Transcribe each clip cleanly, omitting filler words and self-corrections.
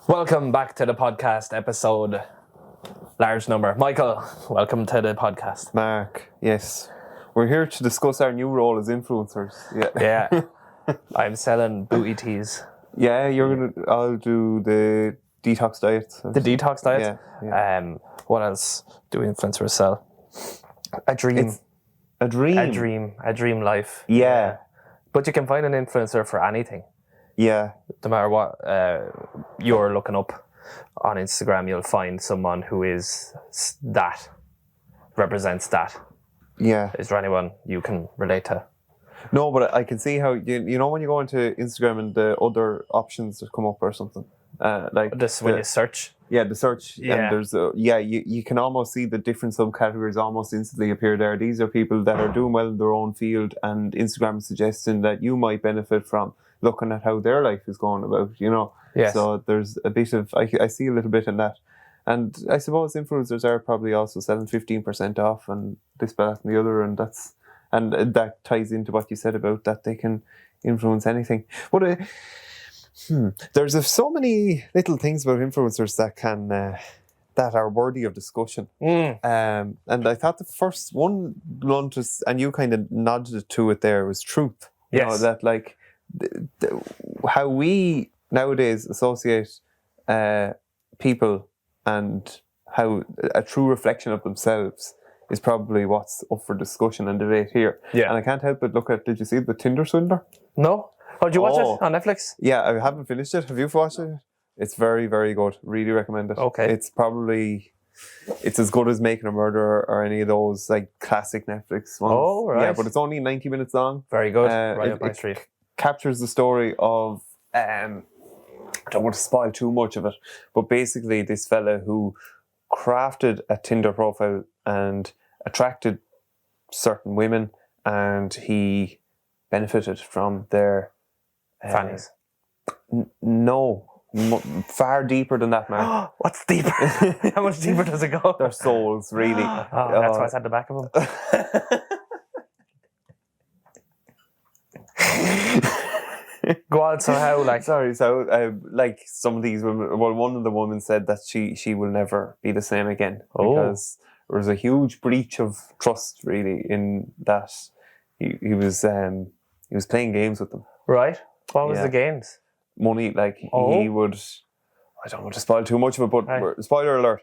Welcome back to the podcast episode. Large number. Michael, welcome to the podcast. Marc, yes. We're here to discuss our new role as influencers. Yeah. I'm selling booty teas. Yeah, I'll do the detox diet. The detox diet? Yeah. What else do influencers sell? A dream. A dream? A dream life. Yeah. But you can find an influencer for anything. Yeah. No matter what you're looking up on Instagram, you'll find someone who is that, represents that. Yeah. Is there anyone you can relate to? No, but I can see how, you know when you go into Instagram and the other options that come up or something? Like this when you search? Yeah, the search. Yeah. And there's, you can almost see the different subcategories almost instantly appear there. These are people that are doing well in their own field, and Instagram is suggesting that you might benefit from looking at how their life is going about, you know. Yes. So there's a bit of, I see a little bit in that. And I suppose influencers are probably also selling 15% off and this, that and the other, and that ties into what you said about that they can influence anything. But there's so many little things about influencers that can that are worthy of discussion. And I thought the first one, and you kind of nodded to it there, was truth. You know, that like how we nowadays associate people and how a true reflection of themselves is probably what's up for discussion and debate here. Yeah. And I can't help but look at, did you see The Tinder Swindler? No? Oh, did you watch it on Netflix? Yeah, I haven't finished it. Have you watched it? It's very, very good. Really recommend it. Okay. It's as good as Making a Murderer or any of those like classic Netflix ones. Oh, right. Yeah, but it's only 90 minutes long. Very good. Right up my street. Captures the story of, I don't want to spoil too much of it, but basically this fella who crafted a Tinder profile and attracted certain women, and he benefited from their fannies. No, far deeper than that, Marc. What's deeper? How much deeper does it go? Their souls, really. That's why it's at the back of them. Go on, so how, like... Sorry, so, like, some of these women... Well, one of the women said that she will never be the same again. Because there was a huge breach of trust, really, in that he was playing games with them. Right. What was the games? Money, like, he would... I don't want to spoil too much of it, but spoiler alert.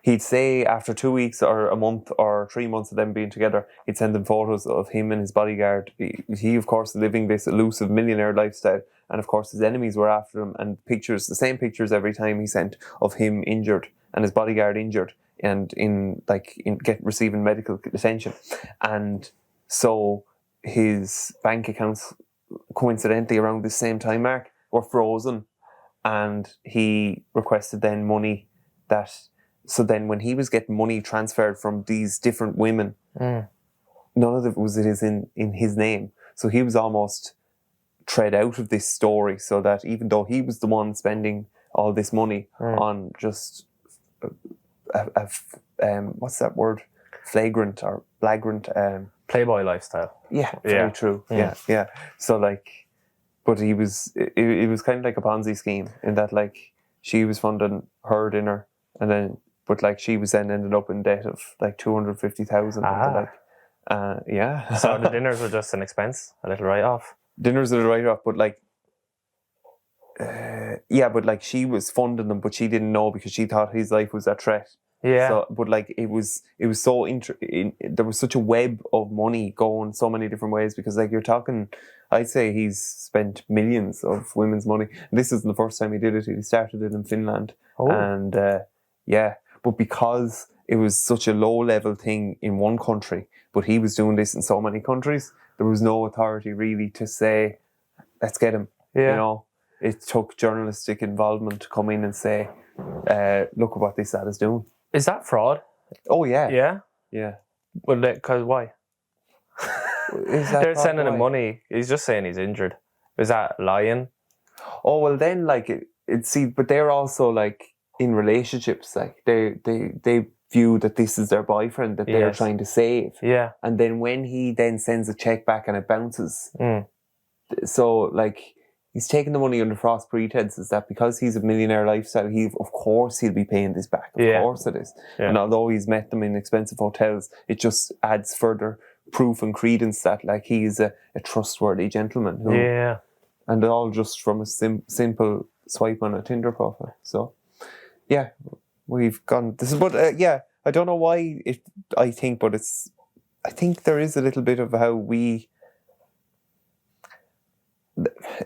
He'd say after 2 weeks or a month or 3 months of them being together, he'd send them photos of him and his bodyguard. He of course, living this elusive millionaire lifestyle. And of course, his enemies were after him. And the same pictures every time he sent of him injured and his bodyguard injured and receiving medical attention. And so his bank accounts, coincidentally around the same time, Marc, were frozen. And he requested then money that... So then when he was getting money transferred from these different women, none of it was in his name. So he was almost tread out of this story, so that even though he was the one spending all this money on just what's that word? Flagrant or flagrant Playboy lifestyle. Yeah, very true. Yeah. So like, but it was kind of like a Ponzi scheme in that like she was funding her dinner and then. But like she was then ended up in debt of like 250,000. Yeah. So the dinners were just an expense, a little write-off. Dinners are a write-off, but like, but like she was funding them, but she didn't know because she thought his life was a threat. Yeah. So, but like it was so there was such a web of money going so many different ways because like you're talking, I'd say he's spent millions of women's money. And this isn't the first time he did it. He started it in Finland, and But because it was such a low-level thing in one country, but he was doing this in so many countries, there was no authority really to say, let's get him. Yeah. You know, it took journalistic involvement to come in and say, look at what this lad is doing. Is that fraud? Oh, yeah. Yeah? Yeah. Well, because why? They're sending him money. He's just saying he's injured. Is that lying? Oh, well then, like, but they're also, like, in relationships, like they view that this is their boyfriend that they're trying to save. Yeah. And then when he then sends a check back and it bounces, so like he's taking the money under false pretenses that because he's a millionaire lifestyle, of course he'll be paying this back. Of course it is. Yeah. And although he's met them in expensive hotels, it just adds further proof and credence that like he's a trustworthy gentleman. And all just from a simple swipe on a Tinder profile. So, yeah, we've gone. But I don't know why. I think there is a little bit of how we.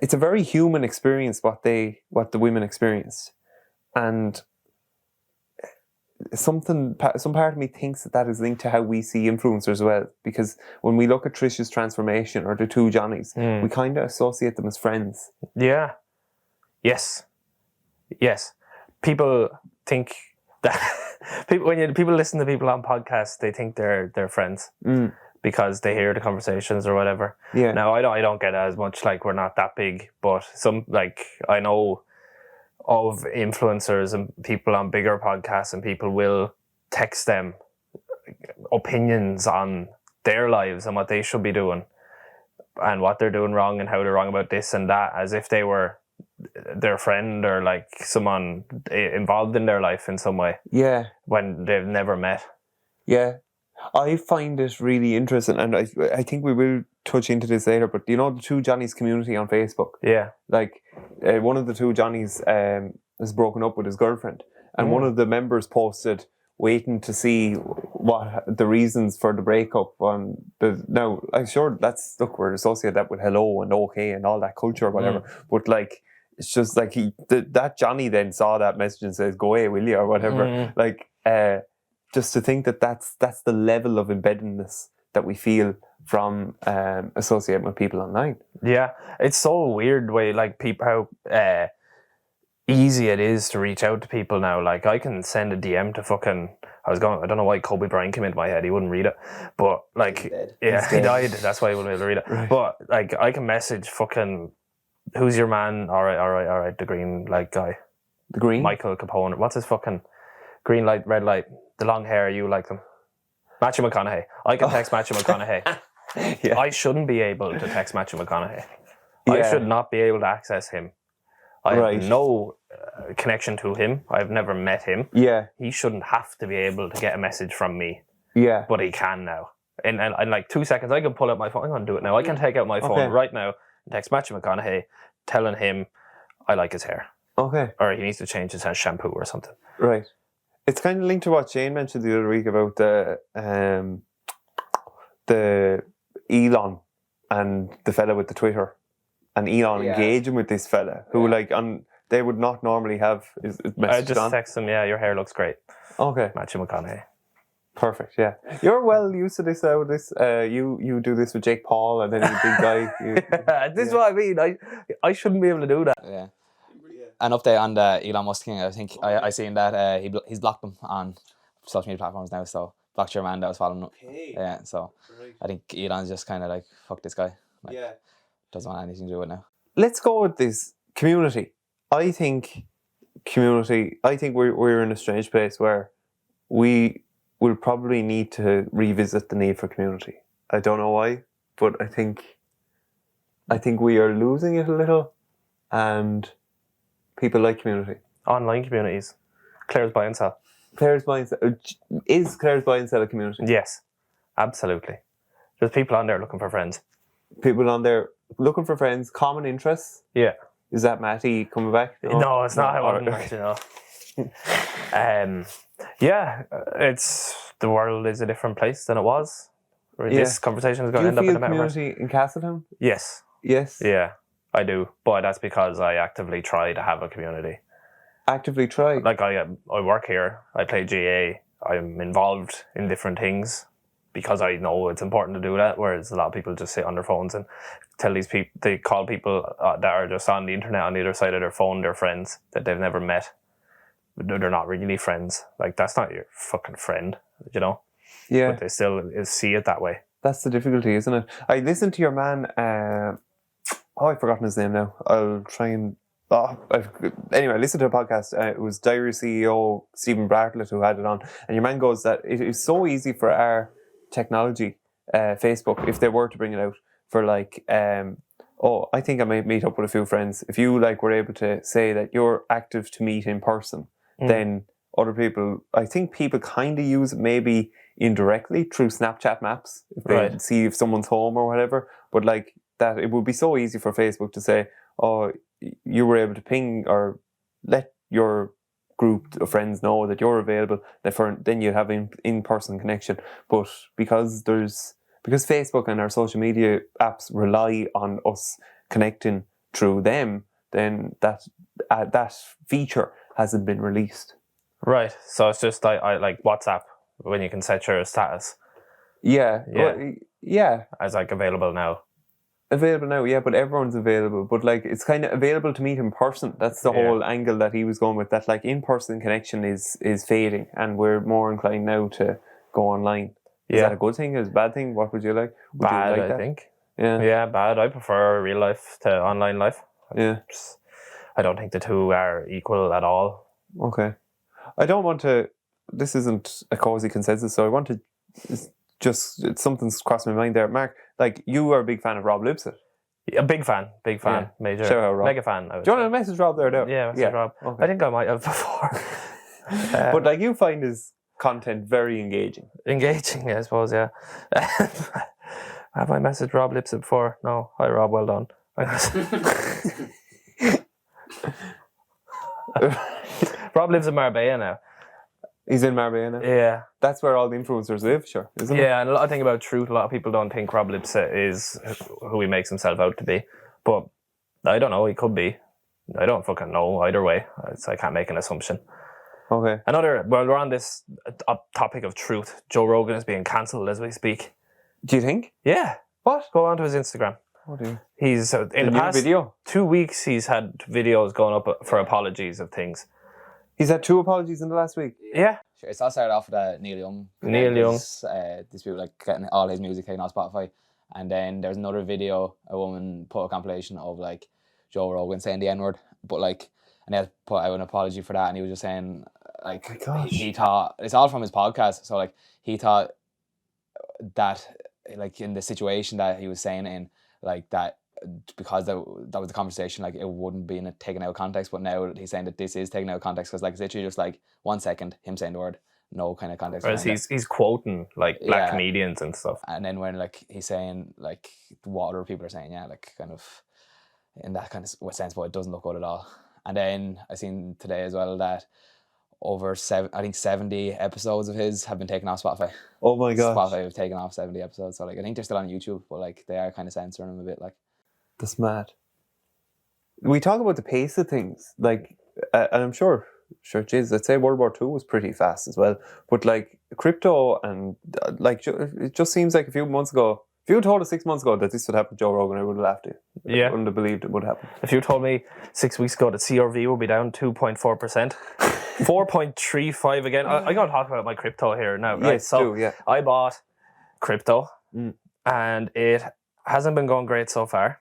It's a very human experience what the women experienced, and some part of me thinks that is linked to how we see influencers as well. Because when we look at Trish's transformation or the two Johnnies, we kind of associate them as friends. Yeah. Yes. People think that when people listen to people on podcasts, they think they're friends. Because they hear the conversations or whatever. Yeah. Now I don't get as much, like we're not that big, but some like I know of influencers and people on bigger podcasts, and people will text them opinions on their lives and what they should be doing and what they're doing wrong and how they're wrong about this and that, as if they were their friend or like someone involved in their life in some way. Yeah. When they've never met. Yeah. I find it really interesting, and I think we will touch into this later, but you know the two Johnnies community on Facebook? Yeah. Like, one of the two Johnnies has broken up with his girlfriend, and one of the members posted waiting to see what the reasons for the breakup. Now, I'm sure we're associated that with hello and okay and all that culture or whatever, but like, it's just like that Johnny then saw that message and says, go away, will you, or whatever. Like, just to think that's the level of embeddedness that we feel from associating with people online. Yeah, it's so weird way like people how easy it is to reach out to people now. Like I can send a DM to fucking. I don't know why Kobe Bryant came into my head. He wouldn't read it, but like he died. That's why he wouldn't be able to read it. Right. But like I can message fucking who's your man? All right. The green light guy. The green Michael Capone. What's his fucking green light, red light? The long hair, you like them. Matthew McConaughey. I can text Matthew McConaughey. Yeah. I shouldn't be able to text Matthew McConaughey. Yeah. I should not be able to access him. I have no connection to him. I've never met him. Yeah. He shouldn't have to be able to get a message from me. Yeah. But he can now. In like 2 seconds, I can pull out my phone. I'm going to do it now. I can take out my phone right now and text Matthew McConaughey telling him I like his hair. Okay. Or he needs to change his shampoo or something. Right. It's kind of linked to what Shane mentioned the other week about the Elon and the fella with the Twitter, and Elon engaging with this fella who they would not normally have his message. I just text him, your hair looks great. Okay. Matthew McConaughey. Perfect, yeah. You're well used to this now. You do this with Jake Paul and then you big guy. This is what I mean. I shouldn't be able to do that. Yeah. An update on the Elon Musk thing. I think I seen that he's blocked them on social media platforms now. So blocked your man that was following him. Okay. Yeah. So I think Elon's just kind of like fuck this guy. Doesn't want anything to do with it now. Let's go with this community. I think we're in a strange place where we will probably need to revisit the need for community. I don't know why, but I think we are losing it a little, and people like community. Online communities. Claire's Buy and Sell. Claire's Buy and Sell. Is Claire's Buy and Sell a community? Yes, absolutely. There's people on there looking for friends. People on there looking for friends, common interests. Yeah. Is that Matty coming back? No, it's not. I want to know. It's the world is a different place than it was. This conversation is going to end up in the metaverse. Do you feel community in Castleton? Yes. Yes? Yeah, I do. But that's because I actively try to have a community. Actively try? Like I work here. I play GA. I'm involved in different things because I know it's important to do that, whereas a lot of people just sit on their phones and tell these people, they call people that are just on the internet on the other side of their phone their friends that they've never met. They're not really friends. Like, that's not your fucking friend, you know? Yeah. But they still see it that way. That's the difficulty, isn't it? I listened to your man, I've forgotten his name now. I'll try and... anyway, I listened to a podcast. It was Diary CEO Stephen Bartlett who had it on. And your man goes that it is so easy for our technology, Facebook, if they were to bring it out, for like oh, I think I might meet up with a few friends. If you like were able to say that you're active to meet in person, then other people, I think people kind of use it maybe indirectly through Snapchat maps if they see if someone's home or whatever. But like that, it would be so easy for Facebook to say, oh, you were able to ping or let your group of friends know that you're available. Then you have in-person connection. But because Facebook and our social media apps rely on us connecting through them, then that feature hasn't been released. Right. So it's just like WhatsApp when you can set your status. Yeah. Well, yeah. As like available now. Available now, yeah, but everyone's available. But like it's kind of available to meet in person. That's the whole angle that he was going with. That like in-person connection is fading, and we're more inclined now to go online. Is that a good thing? Is a bad thing? What would you like? Bad, I think. Yeah. Yeah, bad. I prefer real life to online life. Yeah. I don't think the two are equal at all. Okay. I don't want to. This isn't a cozy consensus, so I want to. Something's crossed my mind there, Mark. Like you are a big fan of Rob Lipset. A big fan, major, shout out, Rob. mega fan. Do you want to message Rob there? Now? Yeah, message Rob. Okay. I think I might have before. But like you find his content very engaging. Engaging, I suppose. Yeah. Have I messaged Rob Lipset before? No. Hi, Rob. Well done. Rob lives in Marbella now. He's in Marbella now? Yeah. That's where all the influencers live, sure, isn't it? Yeah, and a lot of thing about truth, a lot of people don't think Rob Lipset is who he makes himself out to be. But I don't know, he could be. I don't fucking know either way. I can't make an assumption. Okay. Well, we're on this topic of truth. Joe Rogan is being cancelled as we speak. Do you think? Yeah. What? Go on to his Instagram. What do you? He's in the past video? 2 weeks, he's had videos going up for apologies of things. He's had 2 apologies in the last week. Yeah. Sure, it's all started off with Neil Young. Neil Young. This people like getting all his music taken off Spotify. And then there's another video, a woman put a compilation of like Joe Rogan saying the N-word. But like, and they had put out an apology for that. And he was just saying like, he thought, it's all from his podcast. So like, he thought that like in the situation that he was saying in, like that, because that was the conversation, like it wouldn't be taken out of context, but now he's saying that this is taken out of context because like it's literally just like 1 second him saying the word, no kind of context. Whereas he's quoting like black comedians and stuff, and then when like he's saying like what other people are saying, like kind of in that kind of sense, but it doesn't look good at all. And then I seen today as well that over 70 episodes of his have been taken off Spotify. Oh my gosh. Spotify have taken off 70 episodes, so like I think they're still on YouTube, but like they are kind of censoring them a bit, like. That's mad. We talk about the pace of things, like, and I'm sure, geez, I'd say World War II was pretty fast as well. But like crypto and like, it just seems like a few months ago. If you had told us 6 months ago that this would happen to Joe Rogan, I would have laughed at you. Yeah. I wouldn't have believed it would happen. If you told me 6 weeks ago that CRV would be down 2.4%, 4.35 again. I'm going to talk about my crypto here now. Right? Yes, so do, yeah. I bought crypto and it hasn't been going great so far.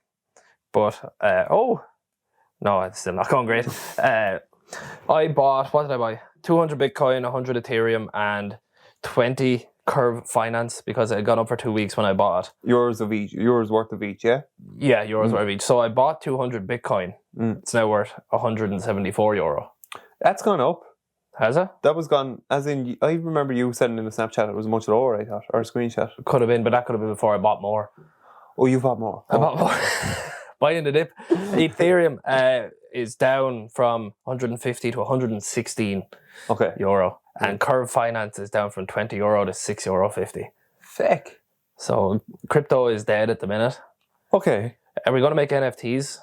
But, no, it's still not going great. I bought, what did I buy? 200 Bitcoin, 100 Ethereum, and 20 Curve Finance because it had gone up for 2 weeks when I bought. Yours worth of each, yeah? Yeah, yours worth of each. So I bought 200 Bitcoin. It's now worth €174. That's gone up. Has it? That was gone, as in, I remember you sending in a Snapchat, it was much lower, I thought, or a screenshot. Could have been, but that could have been before I bought more. Oh, you bought more? I bought more. Buying the dip. Ethereum is down from 150 to 116 euro. And Curve Finance is down from €20 to €6.50. Feck. So crypto is dead at the minute. Okay. Are we going to make NFTs?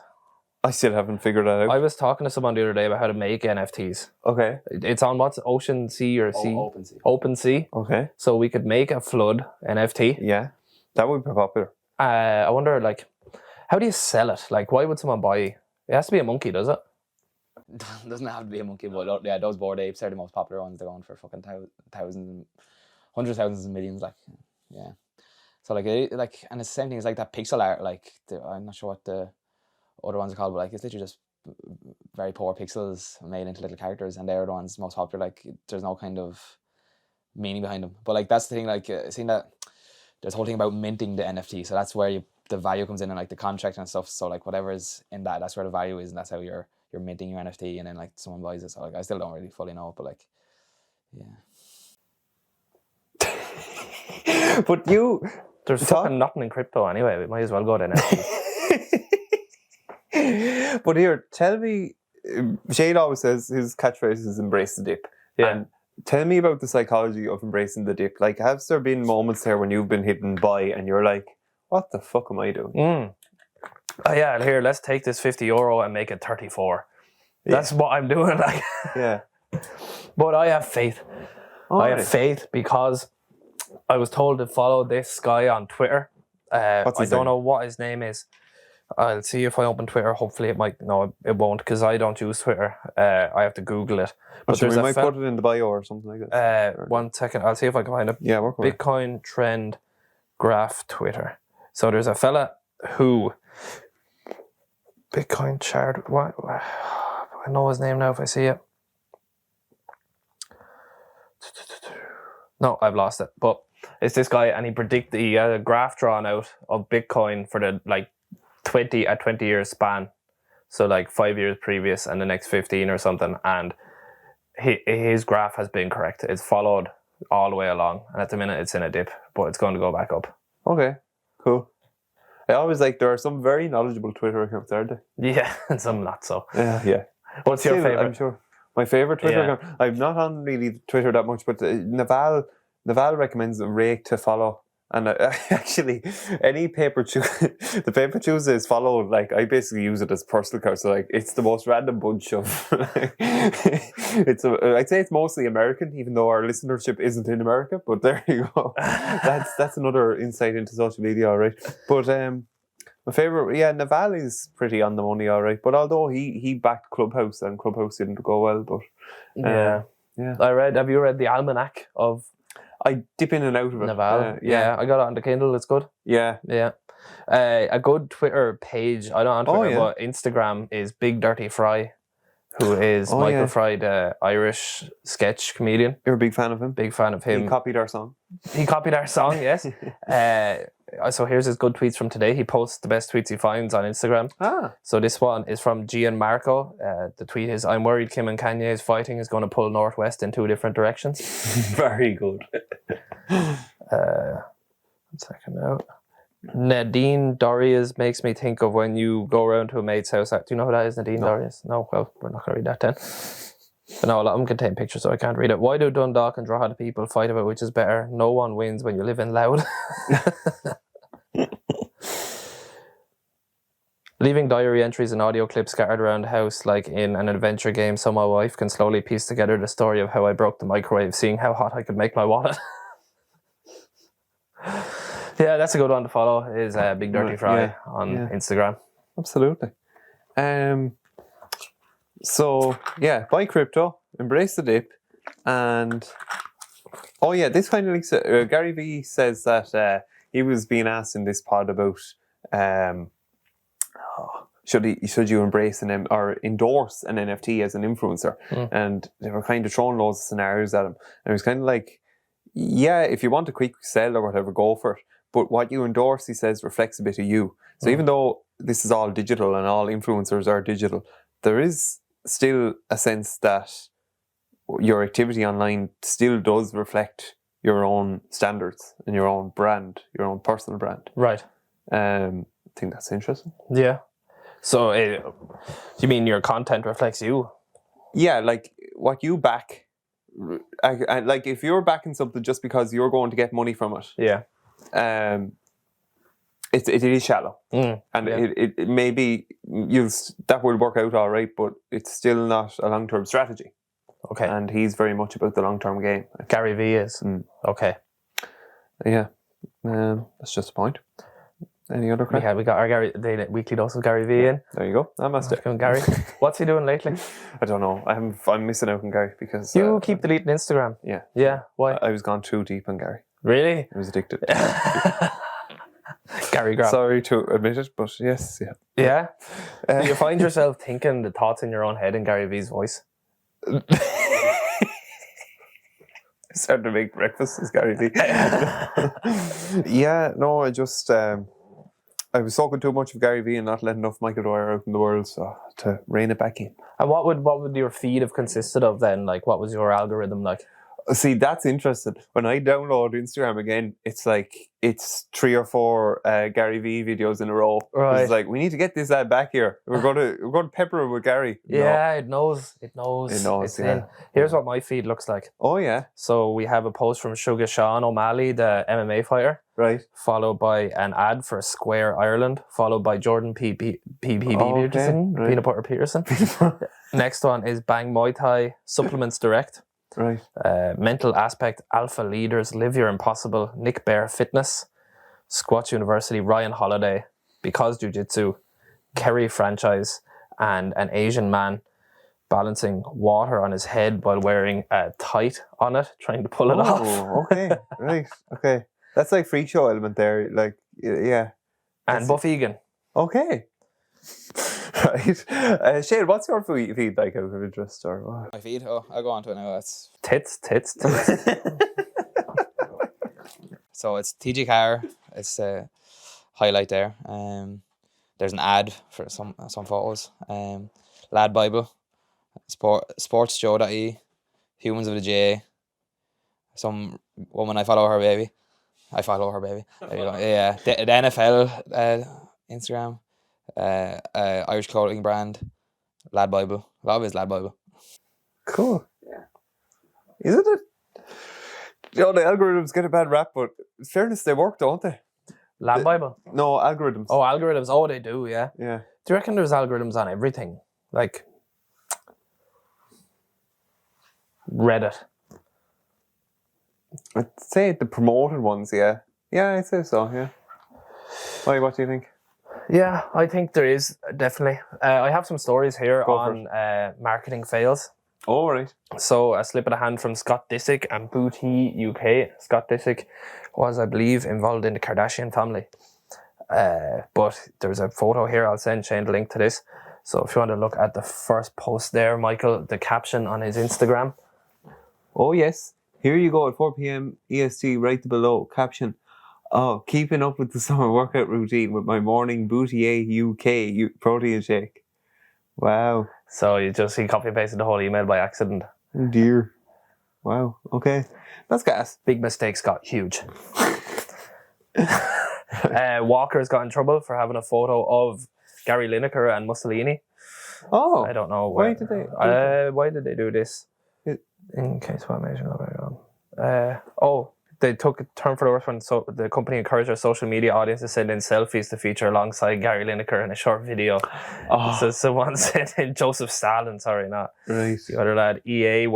I still haven't figured that out. I was talking to someone the other day about how to make NFTs. Okay. It's on what's Ocean Sea or Sea? OpenSea. OpenSea. Okay. So we could make a flood NFT. Yeah. That would be popular. I wonder, like, how do you sell it? Like, why would someone buy? It has to be a monkey, does it? Doesn't have to be a monkey, but yeah, those Bored Apes are the most popular ones. They're going for fucking thousands, hundreds of thousands and millions, like, yeah. So like, and it's the same thing as like that pixel art. Like, I'm not sure what the other ones are called, but like, it's literally just very poor pixels made into little characters, and they're the ones most popular. Like, there's no kind of meaning behind them. But like, that's the thing. Like, seeing that there's a whole thing about minting the NFT, so that's where you the value comes in and like the contract and stuff. So like whatever is in that, that's where the value is, and that's how you're minting your NFT, and then like someone buys it. So like I still don't really fully know, but like yeah. But there's fucking nothing in crypto anyway. We might as well go there now. But here, tell me, Shane always says his catchphrase is embrace the dip. Yeah. And tell me about the psychology of embracing the dip. Like, have there been moments there when you've been hitting buy and you're like, what the fuck am I doing? Oh yeah, here, let's take this €50 and make it 34. That's what I'm doing. Like, Yeah. but I have faith. I have faith because I was told to follow this guy on Twitter. I don't know what his name is. I'll see if I open Twitter. Hopefully it might. No, it won't, because I don't use Twitter. I have to Google it. But we might put it in the bio or something like that. 1 second. I'll see if I can find a Bitcoin trend graph Twitter. So there's a fella who Bitcoin chart. What? I know his name now if I see it. No, I've lost it. But it's this guy, and he had a graph drawn out of Bitcoin for the 20 year span. So like 5 years previous and the next 15 or something. And his graph has been correct. It's followed all the way along. And at the minute it's in a dip, but it's going to go back up. Okay, cool. I always there are some very knowledgeable Twitter accounts, aren't there? Yeah, and some not so. Yeah. What's your favorite? I'm sure. My favorite Twitter account. I'm not on really Twitter that much, but Naval recommends a rake to follow. And actually, any the paper Tuesdays followed, I basically use it as personal card. So it's the most random bunch of. I'd say it's mostly American, even though our listenership isn't in America. But there you go. That's another insight into social media, all right. But my favorite, Naval is pretty on the money, all right. But although he backed Clubhouse and Clubhouse didn't go well, but yeah. Have you read the Almanac of? I dip in and out of it. Naval. Yeah, I got it on the Kindle. It's good. Yeah. A good Twitter page. I don't on Twitter, but Instagram is Big Dirty Fry, who is Michael Fry, the Irish sketch comedian. You're a big fan of him? Big fan of him. He copied our song. Yes. So here's his good tweets from today. He posts the best tweets he finds on Instagram. So this one is from Gianmarco. The tweet is, I'm worried Kim and Kanye's fighting is going to pull Northwest in 2 different directions. Very good. 1 second now. Nadine Dorias makes me think of when you go around to a mate's house. Do you know who that is, Nadine Dorias? No, well, we're not going to read that then. But no, a lot of them contain pictures, so I can't read it. Why do Dundalk and Drogheda people fight about which is better? No one wins when you live in Loud. Leaving diary entries and audio clips scattered around the house like in an adventure game, so my wife can slowly piece together the story of how I broke the microwave, seeing how hot I could make my wallet. Yeah, that's a good one to follow, is Big Dirty Fry on Instagram. Absolutely. So, buy crypto, embrace the dip, and this kind of links Gary Vee says that he was being asked in this pod about should you embrace or endorse an NFT as an influencer, and they were kind of throwing loads of scenarios at him, and it was kind of like, if you want a quick sell or whatever, go for it, but what you endorse, he says, reflects a bit of you. So even though this is all digital and all influencers are digital, there is still a sense that your activity online still does reflect your own standards and your own brand, your own personal brand. Right. I think that's interesting. Yeah. So you mean your content reflects you? Yeah, like what you back. Like if you're backing something just because you're going to get money from it. Yeah. It is shallow, and it may be that will work out all right, but it's still not a long-term strategy. Okay, and he's very much about the long-term game. Gary Vee is okay. Yeah, that's just a point. Any other crap? Yeah, we got our the weekly dose of Gary Vee in. There you go. I'm Gary. What's he doing lately? I don't know. I'm missing out on Gary because you keep deleting Instagram. Yeah. Why? I was gone too deep on Gary. Really? I was addicted. Gary Graham. Sorry to admit it, but yes, yeah. Do you find yourself thinking the thoughts in your own head in Gary Vee's voice? I started to make breakfast as Gary Vee. I just I was soaking too much of Gary Vee and not letting enough Michael Dwyer out in the world, so to rein it back in. And what would your feed have consisted of then? Like, what was your algorithm like? See, that's interesting. When I download Instagram again, it's like it's 3 or 4 Gary Vee videos in a row. Right. It's like we need to get this lad back here. We're going to pepper him with Gary. Yeah, it knows. It's yeah. in. Here's what my feed looks like. Oh yeah. So we have a post from Sugar Sean O'Malley, the MMA fighter, Right. followed by an ad for Square Ireland, followed by Jordan Peterson, right. Peanut Butter Peterson. Next one is Bang Muay Thai, Supplements Direct. Right. Mental Aspect, Alpha Leaders, Live Your Impossible, Nick Bear Fitness, Squatch University, Ryan Holiday, Because Jiu-Jitsu, Kerry Franchise, and an Asian man balancing water on his head while wearing a tight on it, trying to pull it off. Okay. Right. Okay. That's like freak show element there. Like, yeah. And Buff Egan. Okay. Right. Shane, what's your feed like out of interest? Or what? My feed? Oh, I'll go on to it now. That's Tits. So it's TG Car. It's a highlight there. There's an ad for some photos. Lad Bible, sportsjoe.e, Humans of the J. Some woman I follow her baby. There you go. Yeah, the NFL Instagram, Irish clothing brand, Lad Bible. A lot of it's Lad Bible. Cool. Yeah. Isn't it? You know, the algorithms get a bad rap, but in fairness, they work, don't they? Lab Bible. No, algorithms. Oh, algorithms. Oh, they do, yeah. Yeah. Do you reckon there's algorithms on everything? Like Reddit. I'd say the promoted ones, yeah. Yeah, I'd say so, yeah. Why, what do you think? Yeah, I think there is, definitely. I have some stories here Go on marketing fails. Oh, right. So a slip of the hand from Scott Disick and Booty UK. Scott Disick was, I believe, involved in the Kardashian family. But there's a photo here. I'll send Shane the link to this. So if you want to look at the first post there, Michael, the caption on his Instagram. Oh, yes. Here you go at 4 p.m. EST, right below. Caption. Oh, keeping up with the summer workout routine with my morning Booty UK protein shake. Wow. So he copy and pasted the whole email by accident. Oh dear. Wow. Okay. That's gas. Big mistake, Scott. Huge. Walker's got in trouble for having a photo of Gary Lineker and Mussolini. Oh. I don't know Why did they do this? In case what measure they took a turn for the worse one. So the company encouraged their social media audience to send in selfies to feature alongside Gary Lineker in a short video. Oh. So someone sent in Joseph Stalin, sorry, not Right. the other lad. EA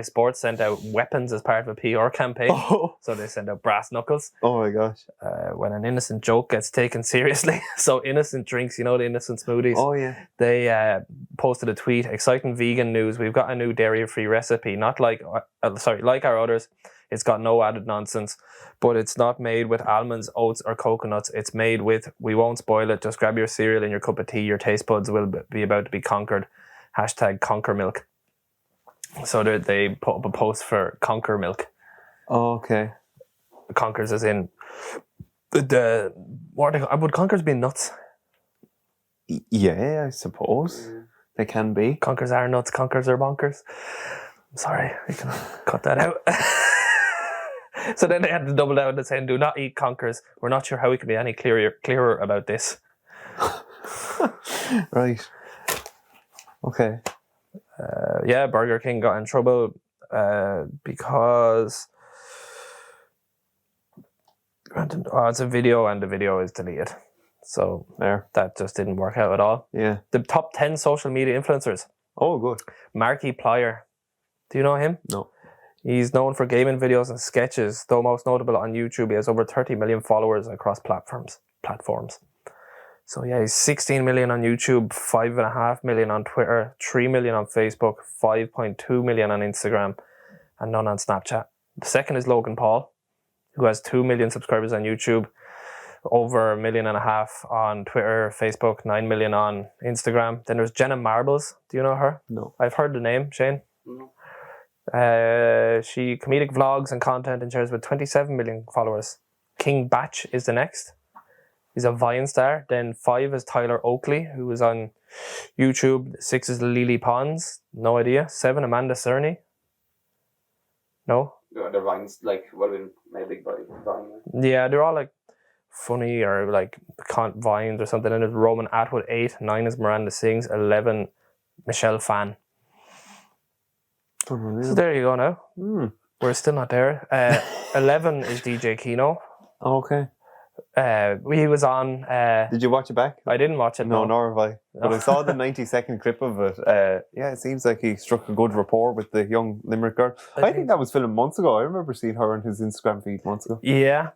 Sports sent out weapons as part of a PR campaign. Oh. So they sent out brass knuckles. Oh my gosh. When an innocent joke gets taken seriously. So innocent drinks, you know, the innocent smoothies. Oh yeah. They posted a tweet, exciting vegan news. We've got a new dairy-free recipe, not like our others. It's got no added nonsense, but it's not made with almonds, oats, or coconuts. It's made with, we won't spoil it. Just grab your cereal and your cup of tea. Your taste buds will be about to be conquered. #conquer milk. So they put up a post for conquer milk. Oh, okay. Conkers as in would conkers be nuts? Yeah, I suppose they can be. Conkers are nuts. Conkers are bonkers. I'm sorry, we can cut that out. So then they had to double down and saying, "Do not eat conkers. We're not sure how we can be any clearer about this." Right. Okay. Burger King got in trouble because it's a video and the video is deleted. So There. that just didn't work out at all. Yeah. The top 10 social media influencers. Oh, good. Marky Plier. Do you know him? No. He's known for gaming videos and sketches, though most notable on YouTube. He has over 30 million followers across platforms. So yeah, he's 16 million on YouTube, 5.5 million on Twitter, 3 million on Facebook, 5.2 million on Instagram, and none on Snapchat. The second is Logan Paul, who has 2 million subscribers on YouTube, over 1.5 million on Twitter, Facebook, 9 million on Instagram. Then there's Jenna Marbles. Do you know her? No. I've heard the name, Shane. No. She comedic vlogs and content and shares with 27 million followers. King Batch is the next. He's a Vine star. Then 5 is Tyler Oakley, who was on YouTube. 6 is Lily Pons. No idea. 7, Amanda Cerny. No? Their vines, like, would have been made big by Vine. Yeah, they're all like funny or like vines or something. And there's Roman Atwood 8. 9 is Miranda Sings. 11, Michelle Fan. Oh, So there you go now. We're still not there. 11 is DJ Kino. Okay. He was on. Did you watch it back? I didn't watch it. No, nor have I. But I saw the 90-second clip of it. Yeah, it seems like he struck a good rapport with the young Limerick girl. I think that was filmed months ago. I remember seeing her on his Instagram feed months ago. Yeah.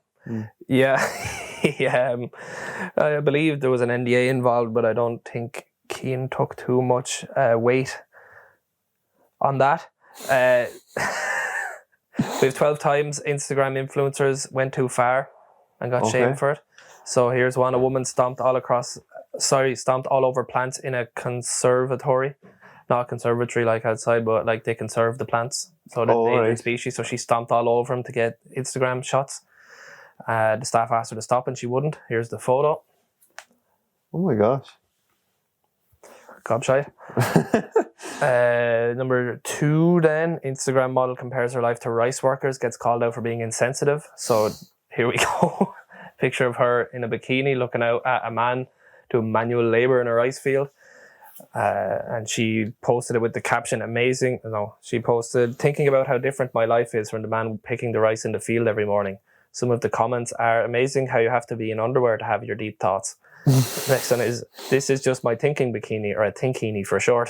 Yeah. I believe there was an NDA involved, but I don't think Keane took too much weight on that. We have 12 times Instagram influencers went too far and got shamed for it. So here's one: a woman stomped all over plants in a conservatory. Not a conservatory like outside, but like they conserve the plants. So the alien species. So she stomped all over them to get Instagram shots. The staff asked her to stop and she wouldn't. Here's the photo. Oh my gosh. Gobshite. Number 2 then, Instagram model compares her life to rice workers, gets called out for being insensitive. So here we go. Picture of her in a bikini looking out at a man doing manual labour in a rice field. And she posted it with the caption, amazing. No, she posted, thinking about how different my life is from the man picking the rice in the field every morning. Some of the comments are, amazing how you have to be in underwear to have your deep thoughts. Next one is, this is just my thinking bikini, or a thinkini for short.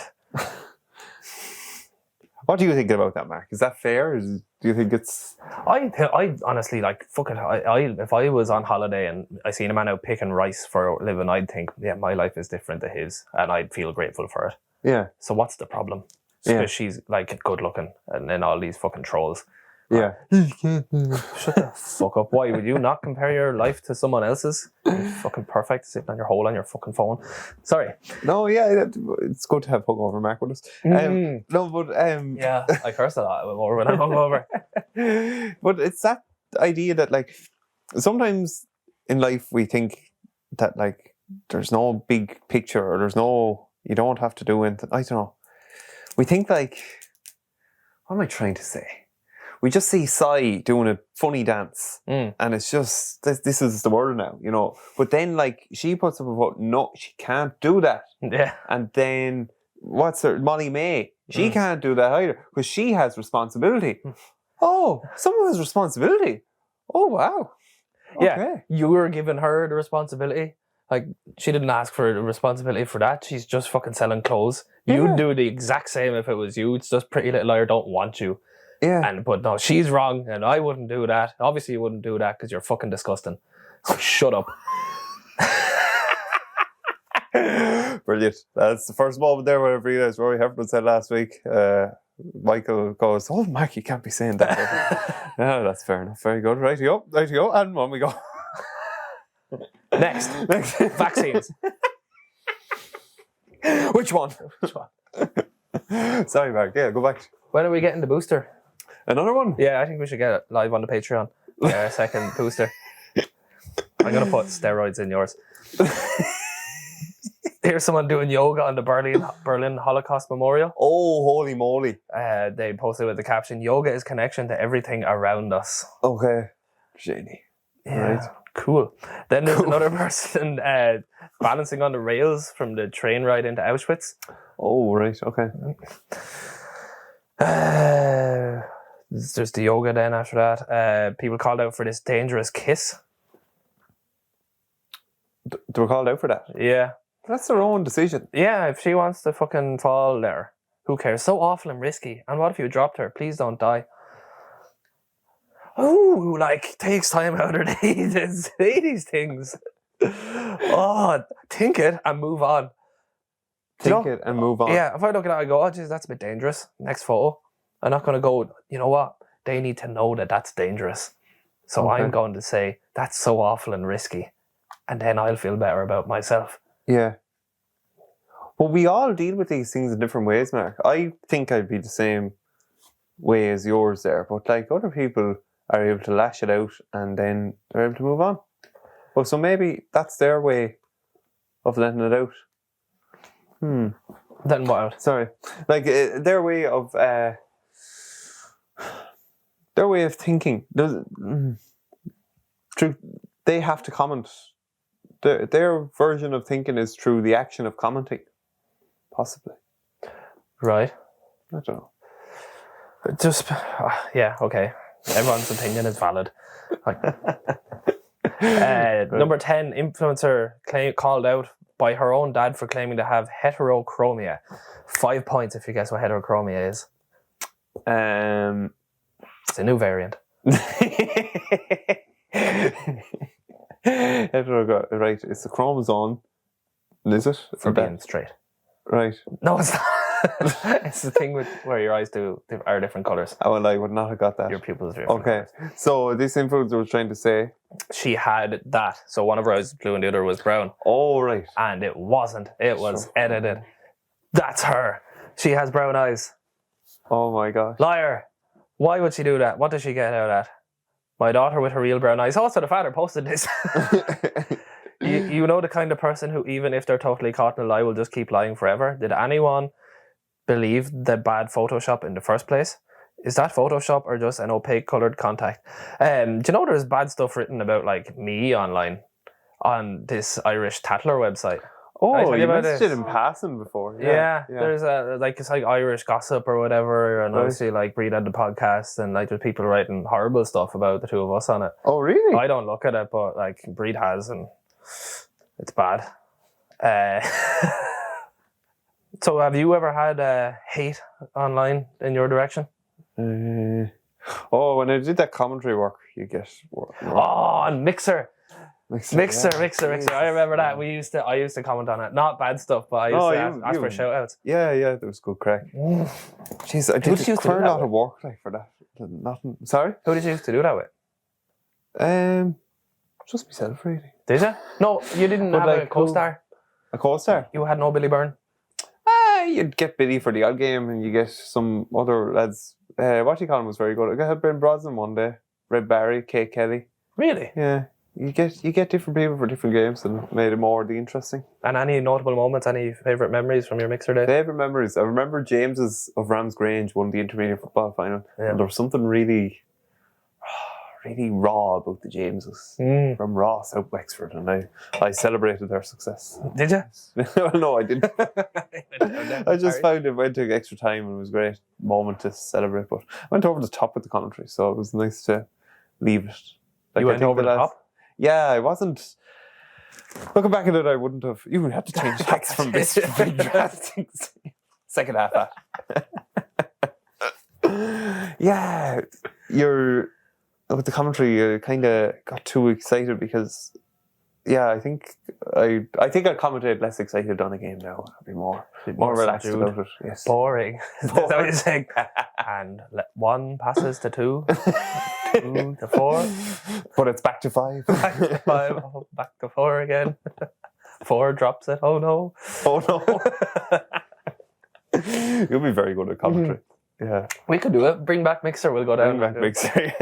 What do you think about that, Mark? Is that fair? Do you think it's... I honestly, like, fuck it. If I was on holiday and I seen a man out picking rice for a living, I'd think, yeah, my life is different to his, and I'd feel grateful for it. Yeah. So what's the problem? Because she's, like, good looking, and then all these fucking trolls. Yeah. Shut the fuck up. Why would you not compare your life to someone else's? You're fucking perfect, sitting on your hole on your fucking phone. Sorry. No, yeah, it's good to have hungover Mark with us. No, but yeah, I curse a lot more when I'm hungover. But it's that idea that, like, sometimes in life we think that, like, there's no big picture, or you don't have to do anything. I don't know. We think, like, what am I trying to say? We just see Sai doing a funny dance, and it's just, this is the world now, you know. But then, like, she puts up a vote, no, she can't do that. Yeah. And then, Molly May, she can't do that either, because she has responsibility. Oh, someone has responsibility. Oh, wow. Okay. Yeah, you were giving her the responsibility. Like, she didn't ask for the responsibility for that. She's just fucking selling clothes. You'd do the exact same if it was you. It's just Pretty Little Liar don't want you. Yeah. But no, she's wrong, and I wouldn't do that. Obviously, you wouldn't do that because you're fucking disgusting. So shut up. Brilliant. That's the first moment there where I realised Rory Heffernan said last week. Michael goes, oh, Mark, you can't be saying that. No, that's fair enough. Very good. Right, you go. And on we go. Next. Vaccines. Which one? Sorry, Mark. Yeah, go back. When are we getting the booster? Another one? Yeah, I think we should get it live on the Patreon. Yeah, a second booster. I'm going to put steroids in yours. Here's someone doing yoga on the Berlin Holocaust Memorial. Oh, holy moly. They posted with the caption, yoga is connection to everything around us. Okay. Shady. Yeah, right. Cool. Then there's another person balancing on the rails from the train ride into Auschwitz. Oh, right. Okay. There's the yoga then after that. People called out for this dangerous kiss. They were called out for that? Yeah. That's their own decision. Yeah, if she wants to fucking fall there, who cares? So awful and risky. And what if you dropped her? Please don't die. Oh, like, takes time out of the day to say these things. Oh, think it and move on. Think it and move on. Yeah, if I look at it, I go, oh, geez, that's a bit dangerous. Next photo. I'm not going to go, you know what? They need to know that that's dangerous. So I'm going to say, that's so awful and risky. And then I'll feel better about myself. Yeah. Well, we all deal with these things in different ways, Mark. I think I'd be the same way as yours there. But, like, other people are able to lash it out and then they're able to move on. Oh, so maybe that's their way of letting it out. Then what else? Sorry, like their way of thinking. Through they have to comment. Their version of thinking is through the action of commenting, possibly. Right. I don't know. Just yeah, okay. Everyone's opinion is valid. Like, number 10, influencer called out by her own dad for claiming to have heterochromia. 5 points if you guess what heterochromia is. It's a new variant. Right, it's a chromosome, is it? For being straight. Right. No, it's not. It's the thing with where your eyes are different colours. Oh, well, I would not have got that. Your pupils are different. Okay, so this influencer was trying to say she had that. So one of her eyes was blue and the other was brown. Oh, right. And it wasn't. It was edited. That's her. She has brown eyes. Oh my gosh. Liar. Why would she do that? What does she get out of that? My daughter with her real brown eyes. Also, the father posted this. You know the kind of person who, even if they're totally caught in a lie, will just keep lying forever? Did anyone believe the bad Photoshop in the first place? Is that Photoshop or just an opaque coloured contact? Do you know there's bad stuff written about like me online on this Irish Tattler website? Oh, you mentioned it in passing before. Yeah. There's it's like Irish gossip or whatever, and obviously like Breed had the podcast, and like there's people writing horrible stuff about the two of us on it. Oh, really? I don't look at it, but like Breed has, and it's bad. So have you ever had hate online in your direction? When I did that commentary work, you get... Oh, and Mixer. Mixer. I remember that. I used to comment on it. Not bad stuff, but I used to ask for shout outs. Yeah, there was good crack. Jeez, I did quite a lot of work like for that. Nothing. Sorry? Who did you used to do that with? Just myself, really. Did you? No, you didn't have a co-star? A co-star? You had no Billy Byrne? You'd get Billy for the odd game, and you get some other lads. What do you call him was very good. I had Ben Brosnan one day, Red Barry, Kate Kelly. Really? Yeah. You get different people for different games, and made it more interesting. And any notable moments, any favourite memories from your Mixer days? Favourite memories? I remember James's of Rams Grange won the intermediate football final. Yeah. And there was something really raw about the Jameses from Raw, South Wexford, and I celebrated their success. Did you? Well, no, I didn't. I just found it went to extra time, and it was a great moment to celebrate. But I went over the top with the commentary, so it was nice to leave it. Like, you went over the top? Yeah, I wasn't. Looking back at it, I wouldn't have. You would have to change hats from this drafting second half. Yeah, with the commentary, you kind of got too excited because, I think I commentate less excited on a game now. I'll be more relaxed about it. Yes. Boring. Is that what you're saying? And 1 passes to 2, 2 to 4. But it's back to 5. Back to 5, back to 4 again. 4 drops it. Oh no. You'll be very good at commentary. Yeah. We could do it. Bring back Mixer. We'll go down. Bring back Mixer.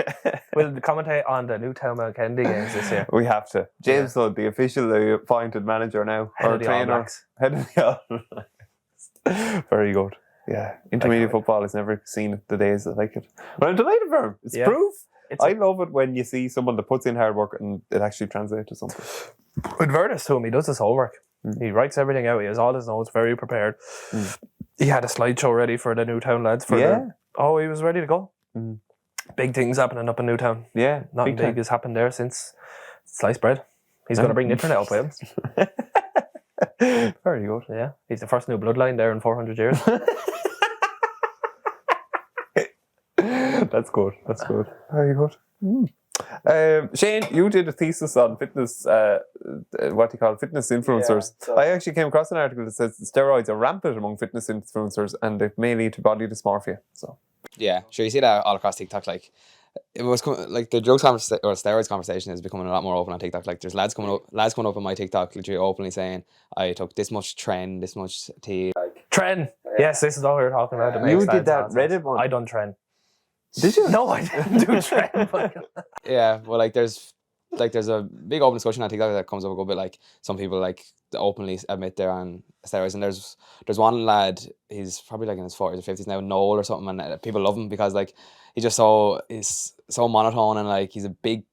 We'll commentate on the Newtown Malkendi games this year. We have to. James Hood, the officially appointed manager now. Head of the All Blacks. Head of the All Blacks. Very good. Yeah. Intermediate football has never seen the days that like it. But I'm delighted for him. It's proof. I love it when you see someone that puts in hard work and it actually translates to something. In fairness to him, he does his homework. He writes everything out. He has all his notes, very prepared. He had a slideshow ready for the Newtown lads. He was ready to go. Big things happening up in Newtown. Yeah. Nothing big has happened there since sliced bread. He's going to bring the internet up with him. Very good. Yeah. He's the first new bloodline there in 400 years. That's good. Very good. Shane, you did a thesis on fitness, fitness influencers. Yeah, I actually came across an article that says steroids are rampant among fitness influencers and it may lead to body dysmorphia. So yeah, sure. You see that all across TikTok. Like it was like the drugs or steroids conversation is becoming a lot more open on TikTok. Like there's lads coming up on my TikTok literally openly saying I took this much Tren, this much tea. Tren. Yes, this is what we were talking about. You did that Reddit one. I done Tren. Did you? No, I didn't do Tren. Yeah, well, like there's like there's a big open discussion on TikTok that comes up a good bit. Like some people like openly admit they're on steroids, and there's one lad, he's probably like in his 40s or 50s now, Noel or something, and people love him because like he's so monotone, and like he's a big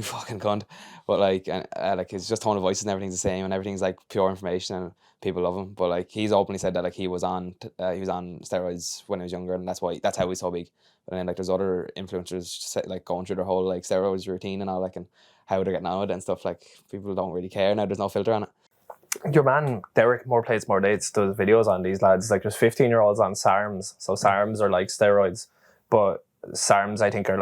fucking cunt, but like like his just tone of voice and everything's the same, and everything's like pure information, and people love him. But like he's openly said that like he was on steroids when he was younger, and that's how he's so big. But then like there's other influencers like going through their whole like steroids routine and all, like, and how they're getting on with it and stuff. Like people don't really care now. There's no filter on it. Your man Derek, More Plates More Dates, does videos on these lads. Like there's 15-year-olds on SARMs. So SARMs are like steroids, but SARMs I think are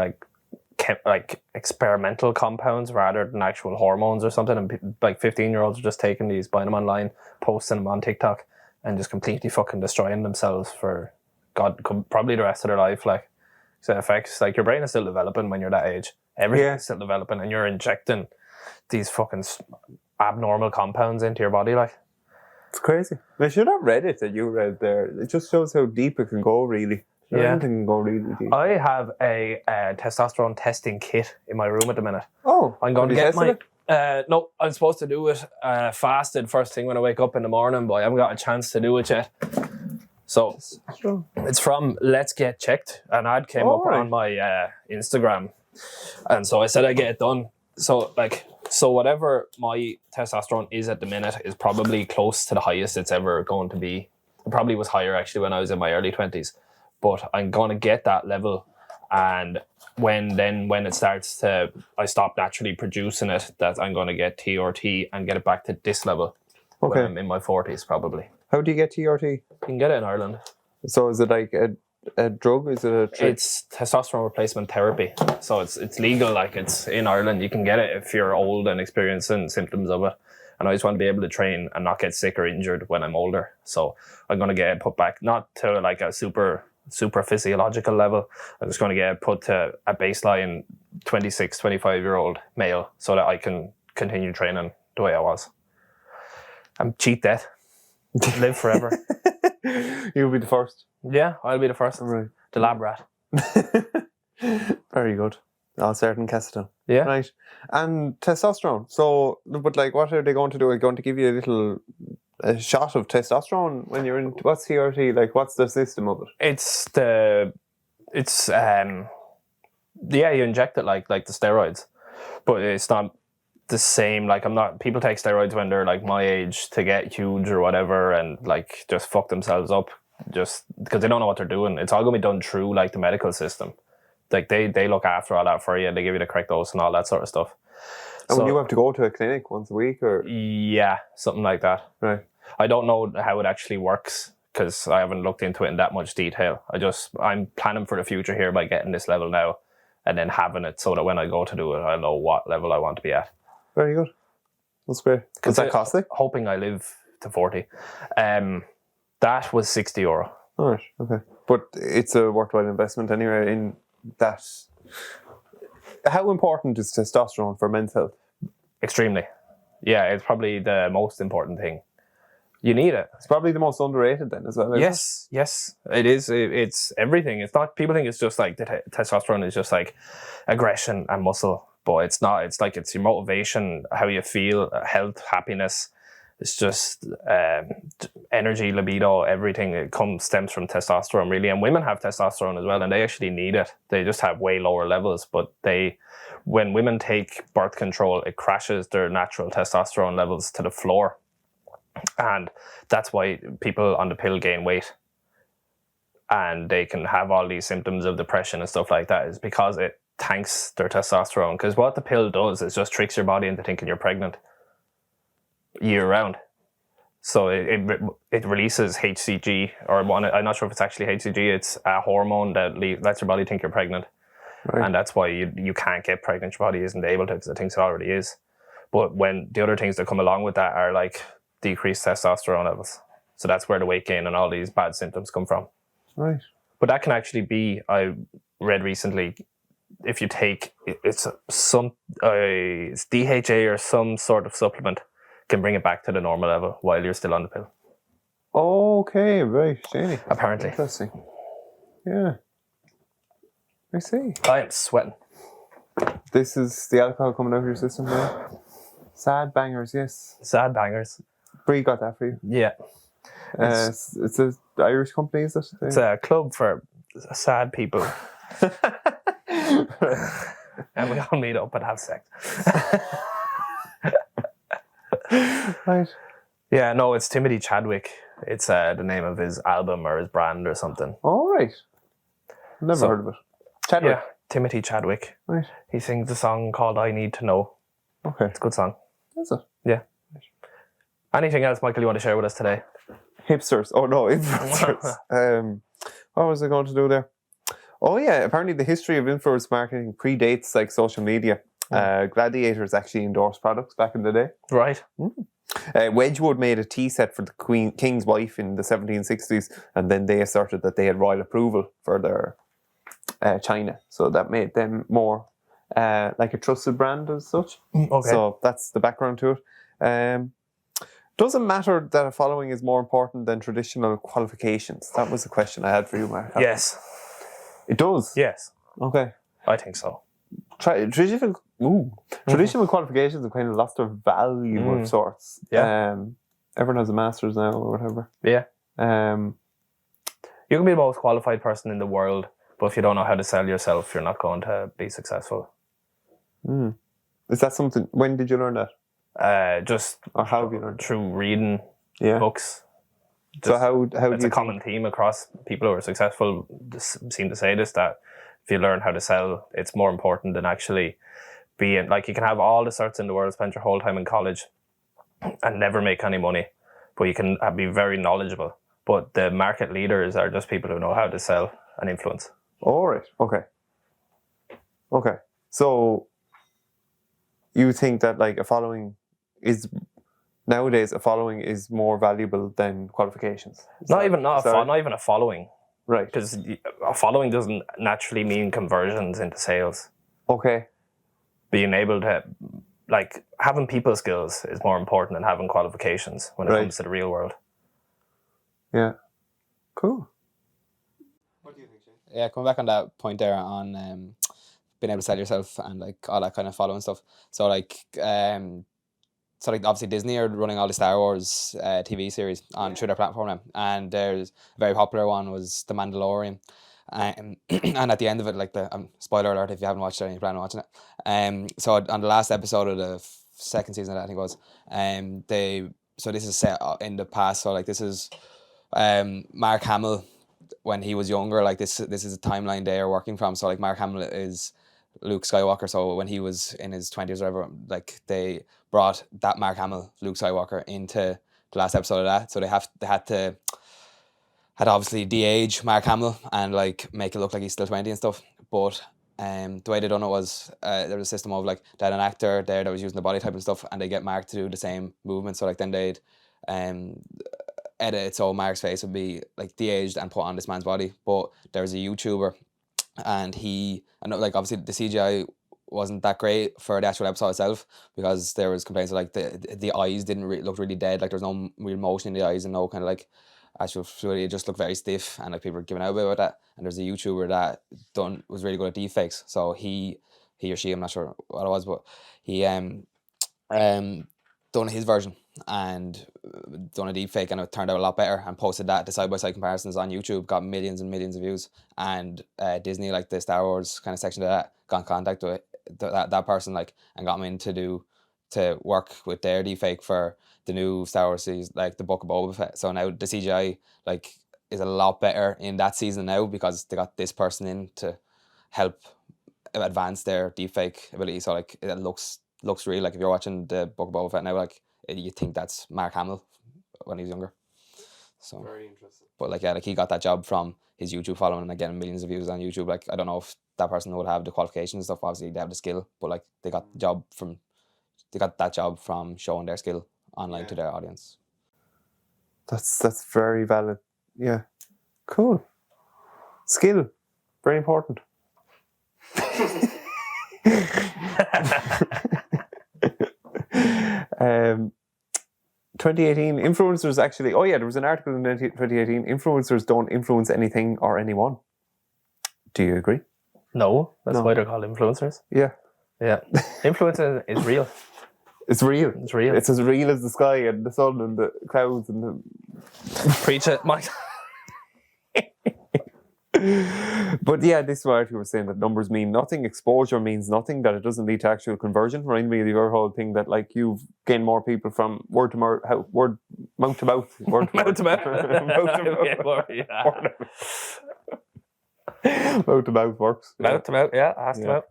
like experimental compounds rather than actual hormones or something. And like 15-year-olds are just taking these, buying them online, posting them on TikTok, and just completely fucking destroying themselves for probably the rest of their life. Like, so it affects, like, your brain is still developing when you're that age. Everything's still developing, and you're injecting these fucking abnormal compounds into your body. Like, it's crazy. I should have read it that you read there. It just shows how deep it can go, really. Anything can go really deep. I have a testosterone testing kit in my room at the minute. Oh, I'm going to get my. it? No, I'm supposed to do it fasted first thing when I wake up in the morning, but I haven't got a chance to do it yet. So it's from Let's Get Checked. An ad came up on my Instagram, and so I said I'd get it done. So whatever my testosterone is at the minute is probably close to the highest it's ever going to be. It probably was higher actually when I was in my early 20s. But I'm going to get that level, and when it starts to, I stop naturally producing it, that I'm going to get TRT and get it back to this level when I'm in my 40s probably. How do you get TRT? You can get it in Ireland. So is it like a drug? Is it a trick? It's testosterone replacement therapy. So it's legal, like it's in Ireland. You can get it if you're old and experiencing symptoms of it. And I just want to be able to train and not get sick or injured when I'm older. So I'm going to get it put back, not to like a super physiological level. I'm just going to get it put to a baseline 26, 25-year-old male so that I can continue training the way I was. I'm cheat death. Live forever. You'll be the first. Yeah, I'll be the first. Right. The lab rat. Very good. I'll start in Kestrel. Yeah. Right. And testosterone. So, but like, what are they going to do? Are they going to give you a shot of testosterone when you're in? What's TRT? Like, what's the system of it? You inject it like the steroids, but it's not the same. Like, people take steroids when they're like my age to get huge or whatever, and like just fuck themselves up just because they don't know what they're doing. It's all going to be done through like the medical system. Like they look after all that for you, and they give you the correct dose and all that sort of stuff. And so, you have to go to a clinic once a week, or? Yeah, something like that. Right. I don't know how it actually works because I haven't looked into it in that much detail. I'm planning for the future here by getting this level now and then having it so that when I go to do it, I know what level I want to be at. Very good. That's great. Is that costly? Hoping I live to 40. That was €60. All right. Okay. But it's a worthwhile investment anyway in that. How important is testosterone for men's health? Extremely. Yeah, it's probably the most important thing. You need it. It's probably the most underrated then as well. Yes, it is. It's everything. It's not, people think it's just like testosterone is just like aggression and muscle, but it's not. It's like it's your motivation, how you feel, health, happiness. It's just energy, libido, everything. It stems from testosterone really. And women have testosterone as well, and they actually need it. They just have way lower levels, but when women take birth control, it crashes their natural testosterone levels to the floor. And that's why people on the pill gain weight. And they can have all these symptoms of depression and stuff like that, is because it tanks their testosterone. Because what the pill does is just tricks your body into thinking you're pregnant year round. So it releases HCG, or I'm not sure if it's actually HCG. It's a hormone that lets your body think you're pregnant. Right. And that's why you can't get pregnant. Your body isn't able to, because it thinks it already is. But when the other things that come along with that are like decreased testosterone levels. So that's where the weight gain and all these bad symptoms come from. Right. But that can actually be, I read recently, if you take, it's DHA or some sort of supplement, can bring it back to the normal level while you're still on the pill. Okay, very shady. Apparently. Interesting. Yeah. I see. I am sweating. This is the alcohol coming out of your system now. Sad bangers, yes. Sad bangers. Brie got that for you. Yeah. It's a Irish company, is it? It's a club for sad people. And we all meet up and have sex. Right. Yeah, no, it's Timothy Chadwick. It's the name of his album or his brand or something. All right. Never heard of it. Chadwick. Yeah, Timothy Chadwick. Right. He sings a song called I Need to Know. Okay. It's a good song. Is it? Yeah. Anything else, Michael, you want to share with us today? Hipsters. Oh, no, influencers. What was I going to do there? Oh, yeah. Apparently the history of influence marketing predates like social media. Gladiators actually endorsed products back in the day. Right. Wedgwood made a tea set for the king's wife in the 1760s, and then they asserted that they had royal approval for their china. So that made them more like a trusted brand as such. Okay. So that's the background to it. Doesn't matter that a following is more important than traditional qualifications. That was the question I had for you, Marc. Yes. It does? Yes. Okay. I think so. Traditional qualifications have kind of lost their value of sorts. Yeah. Everyone has a master's now or whatever. Yeah. Um, You can be the most qualified person in the world, but if you don't know how to sell yourself, you're not going to be successful. Is that something? When did you learn that? Just Or how have you learned? through reading Yeah. books. So how It's do a you common theme across people who are successful. Seem to say this, that if you learn how to sell, it's more important than actually being like, you can have all the certs in the world, spend your whole time in college and never make any money, but you can be very knowledgeable. But the market leaders are just people who know how to sell and influence. All right. Okay. So you think that like a following is nowadays more valuable than qualifications? Not even a following, Right. because a following doesn't naturally mean conversions into sales. Okay. Being able to, like, having people skills is more important than having qualifications when it Right. comes to the real world. Yeah. Cool. What do you think, Shane? Yeah, coming back on that point there on being able to sell yourself and like all that kind of following stuff. So like obviously Disney are running all the Star Wars TV series on through their platform now, and there's a very popular one was The Mandalorian. And at the end of it, like spoiler alert if you haven't watched it and you plan on watching it. So on the last episode of the second season, I think it was, this is set in the past. So like this is Mark Hamill when he was younger. Like this is a timeline they are working from. So like Mark Hamill is Luke Skywalker. So when he was in his 20s or whatever, like they brought that Mark Hamill, Luke Skywalker, into the last episode of that. So they had obviously de-age Mark Hamill and like make it look like he's still 20 and stuff. But the way they done it was there was a system of like they had an actor there that was using the body type and stuff, and they get Mark to do the same movement. So like then they'd edit it so Mark's face would be like de-aged and put on this man's body. But there was a YouTuber, and like obviously the CGI wasn't that great for the actual episode itself, because there was complaints of like the eyes didn't look really dead, like there's no real motion in the eyes and no kind of like actual fluidity. It just looked very stiff, and like people were giving out about that. And there's a YouTuber that was really good at deepfakes, so he or she, I'm not sure what it was, but he done his version and done a deepfake, and it turned out a lot better, and posted that the side-by-side comparisons on YouTube, got millions and millions of views. And Disney, like the Star Wars kind of section of that, got in contact with that person, like, and got him in to work with their deepfake for the new Star Wars series, like the Book of Boba Fett. So now the CGI like is a lot better in that season now, because they got this person in to help advance their deepfake ability. So like it looks real. Like if you're watching the Book of Boba Fett now, like you think that's Mark Hamill when he was younger. So Very interesting. But like, yeah, like he got that job from his YouTube following and getting millions of views on YouTube. Like I don't know if that person would have the qualifications and stuff. Obviously they have the skill, but like they got that job from showing their skill online to their audience. That's very valid. Yeah. Cool. Skill. Very important. 2018 influencers actually. Oh yeah, there was an article in 2018. Influencers don't influence anything or anyone. Do you agree? No, that's No. why they're called influencers. Yeah. Yeah. Influence is real. It's real. It's real. It's as real as the sky and the sun and the clouds and the... Preach it, Mike. But yeah, this is what Archie was saying, that numbers mean nothing, exposure means nothing, that it doesn't lead to actual conversion. Remind me of your whole thing that like you've gained more people from word to mouth, mouth to mouth. Mouth to mouth. Mouth to mouth works. Mouth to mouth, yeah, has to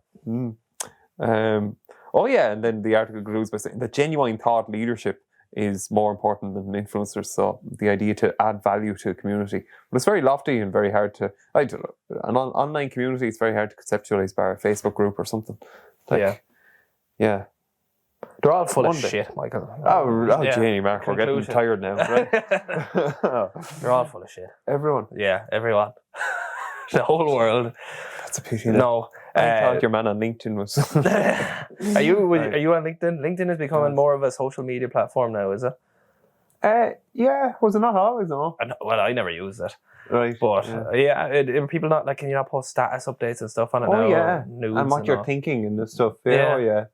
mouth. Oh yeah, and then the article concludes by saying that genuine thought leadership is more important than influencers. So the idea to add value to a community, but it's very lofty and very hard to. I don't know. An online community is very hard to conceptualize by a Facebook group or something. Like, yeah. They're all full of shit, Michael. Janie, Marc, we're getting tired now. Right? They're all full of shit. Everyone. Yeah, everyone. The whole world. That's a pity. No. I thought your man on LinkedIn was. Are you on LinkedIn? LinkedIn is becoming more of a social media platform now, is it? Yeah. Was it not always? No. Well, I never used it. Right. But people not like, can you not post status updates and stuff on it now? Oh yeah. Nudes and what you're thinking and this stuff. Yeah. Oh yeah.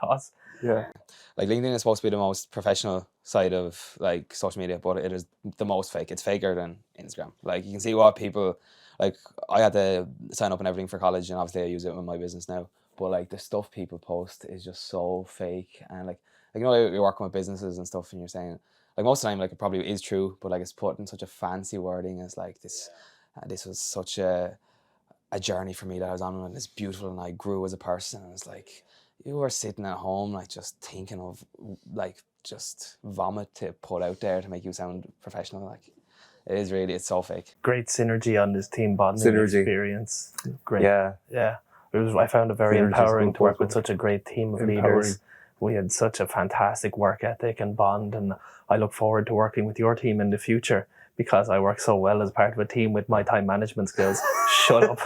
Thoughts. Yeah. Like LinkedIn is supposed to be the most professional side of like social media, but it is the most fake. It's faker than Instagram. Like you can see what people. Like, I had to sign up and everything for college, and obviously I use it in my business now. But, like, the stuff people post is just so fake. And, like you know, you're working with businesses and stuff, and you're saying, like, most of the time, like, it probably is true, but, like, it's put in such a fancy wording as, like, this was such a journey for me that I was on, and it's beautiful, and I grew as a person. And it's like, you were sitting at home, like, just thinking of, like, just vomit to put out there to make you sound professional, like... It's so fake. Great synergy on this team bonding experience. Great. Yeah. I found it very empowering to work with such a great team of leaders. We had such a fantastic work ethic and bond, and I look forward to working with your team in the future because I work so well as part of a team with my time management skills. Shut up.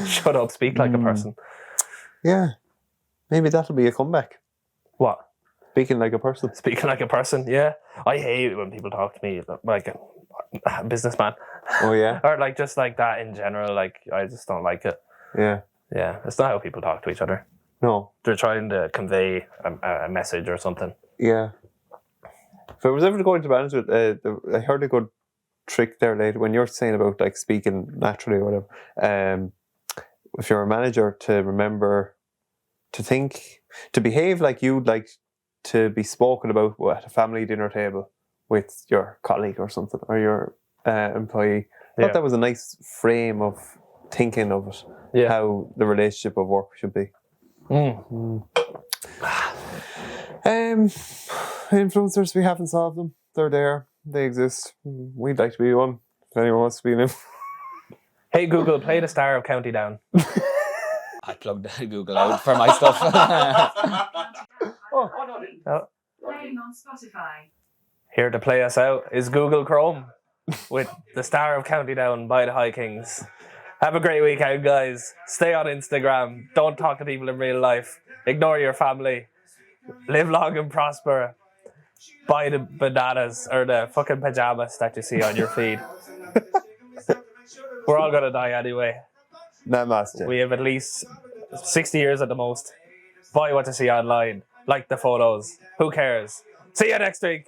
Shut up. Speak like a person. Yeah. Maybe that'll be a comeback. What? Speaking like a person. Speaking like a person, yeah. I hate when people talk to me like a businessman. Oh, yeah? Or like just like that in general. Like, I just don't like it. Yeah. Yeah. It's not how people talk to each other. No. They're trying to convey a message or something. Yeah. If I was ever going to manage it, I heard a good trick there later when you're saying about like speaking naturally or whatever. If you're a manager, to remember to behave like you'd like to be spoken about at a family dinner table with your colleague or something, or your employee. I thought that was a nice frame of thinking of it, how the relationship of work should be. Influencers, we haven't solved them. They're there. They exist. We'd like to be one. If anyone wants to be an Hey Google, play the Star of County Down. I plugged Google out for my stuff. Playing on Spotify. Here to play us out is Google Chrome with the Star of County Down by the High Kings. Have a great weekend, guys. Stay on Instagram. Don't talk to people in real life. Ignore your family. Live long and prosper. Buy the bananas or the fucking pajamas that you see on your feed. We're all gonna die anyway. Namaste. We have at least 60 years at the most. Buy what you see online. Like the photos. Who cares? See you next week.